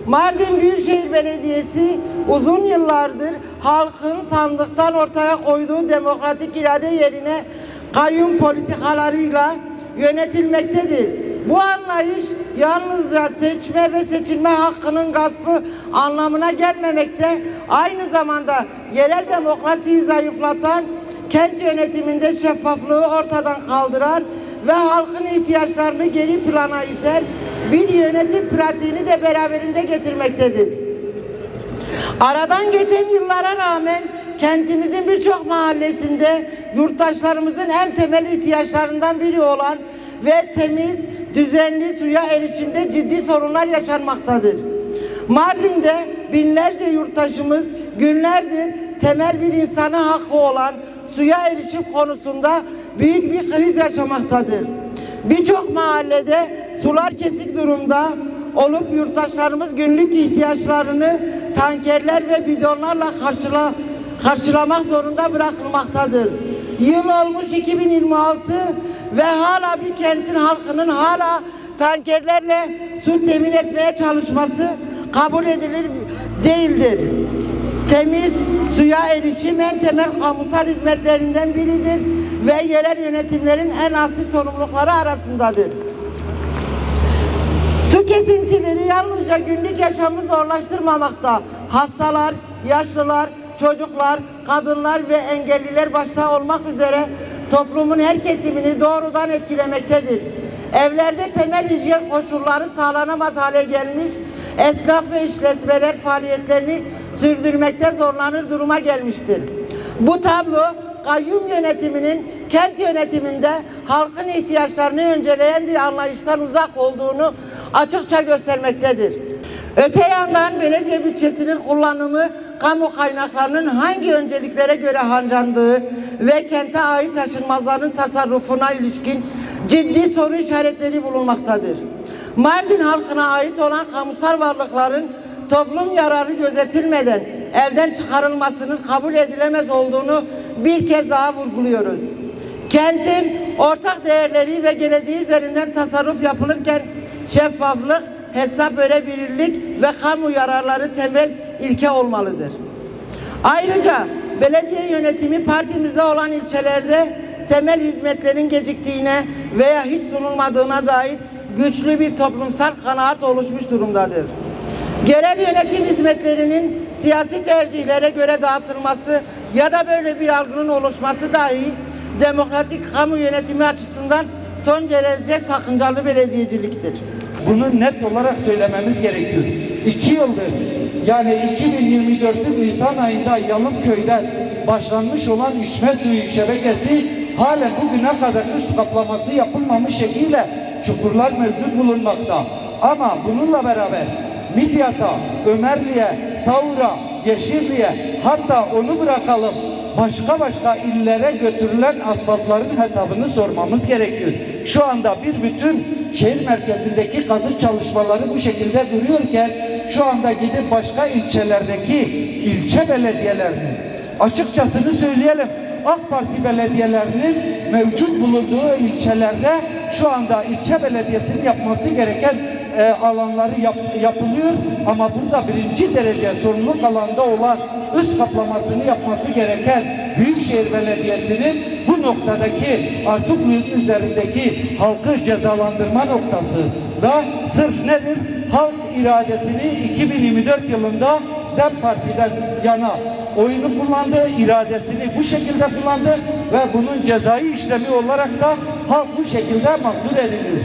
Mardin Büyükşehir Belediyesi uzun yıllardır halkın sandıktan ortaya koyduğu demokratik irade yerine kayyum politikalarıyla yönetilmektedir. Bu anlayış yalnızca seçme ve seçilme hakkının gaspı anlamına gelmemekte, aynı zamanda yerel demokrasiyi zayıflatan, kent yönetiminde şeffaflığı ortadan kaldıran ve halkın ihtiyaçlarını geri plana iten bir yönetim pratiğini de beraberinde getirmektedir. Aradan geçen yıllara rağmen kentimizin birçok mahallesinde yurttaşlarımızın en temel ihtiyaçlarından biri olan ve temiz, düzenli suya erişimde ciddi sorunlar yaşanmaktadır. Mardin'de binlerce yurttaşımız günlerdir temel bir insanı hakkı olan suya erişim konusunda büyük bir kriz yaşamaktadır. Birçok mahallede sular kesik durumda olup yurttaşlarımız günlük ihtiyaçlarını tankerler ve bidonlarla karşılamak zorunda bırakılmaktadır. Yıl olmuş 2026 ve hala bir kentin halkının hala tankerlerle su temin etmeye çalışması kabul edilir değildir. Temiz suya erişim en temel kamusal hizmetlerinden biridir ve yerel yönetimlerin en asli sorumlulukları arasındadır. Su kesintileri yalnızca günlük yaşamı zorlaştırmamakta, hastalar, yaşlılar, çocuklar, kadınlar ve engelliler başta olmak üzere toplumun her kesimini doğrudan etkilemektedir. Evlerde temel hijyen koşulları sağlanamaz hale gelmiş, esnaf ve işletmeler faaliyetlerini sürdürmekte zorlanır duruma gelmiştir. Bu tablo, kayyum yönetiminin kent yönetiminde halkın ihtiyaçlarını önceleyen bir anlayıştan uzak olduğunu açıkça göstermektedir. Öte yandan belediye bütçesinin kullanımı, kamu kaynaklarının hangi önceliklere göre harcandığı ve kente ait taşınmazların tasarrufuna ilişkin ciddi soru işaretleri bulunmaktadır. Mardin halkına ait olan kamusal varlıkların toplum yararı gözetilmeden elden çıkarılmasının kabul edilemez olduğunu bir kez daha vurguluyoruz. Kentin ortak değerleri ve geleceği üzerinden tasarruf yapılırken şeffaflık, hesap verebilirlik ve kamu yararları temel ilke olmalıdır. Ayrıca belediye yönetimi partimizde olan ilçelerde temel hizmetlerin geciktiğine veya hiç sunulmadığına dair güçlü bir toplumsal kanaat oluşmuş durumdadır. Yerel yönetim hizmetlerinin siyasi tercihlere göre dağıtılması ya da böyle bir algının oluşması dahi demokratik kamu yönetimi açısından son derece sakıncalı belediyeciliktir. Bunu net olarak söylememiz gerekiyor. 2 yıldır, yani 2024'ün Nisan ayında Yalıköy'de başlanmış olan içme suyu şebekesi halen bugüne kadar üst kaplaması yapılmamış şekilde çukurlar mevcut bulunmakta. Ama bununla beraber Midyat'a, Ömerli'ye, Savur'a, Yeşilli'ye, hatta onu bırakalım başka illere götürülen asfaltların hesabını sormamız gerekiyor. Şu anda bir bütün şehir merkezindeki kazı çalışmaları bu şekilde duruyorken şu anda gidip başka ilçelerdeki ilçe belediyelerinin, açıkçasını söyleyelim, AK Parti belediyelerinin mevcut bulunduğu ilçelerde şu anda ilçe belediyesinin yapması gereken alanları yapılıyor ama burada birinci derece sorumluluk alanda olan üst kaplamasını yapması gereken Büyükşehir Belediyesi'nin bu noktadaki Artuklu'nun üzerindeki halkı cezalandırma noktası da sırf nedir? Halk iradesini 2024 yılında DEM Parti'den yana oyunu kullandı, iradesini bu şekilde kullandı ve bunun cezai işlemi olarak da halk bu şekilde mağdur ediliyor.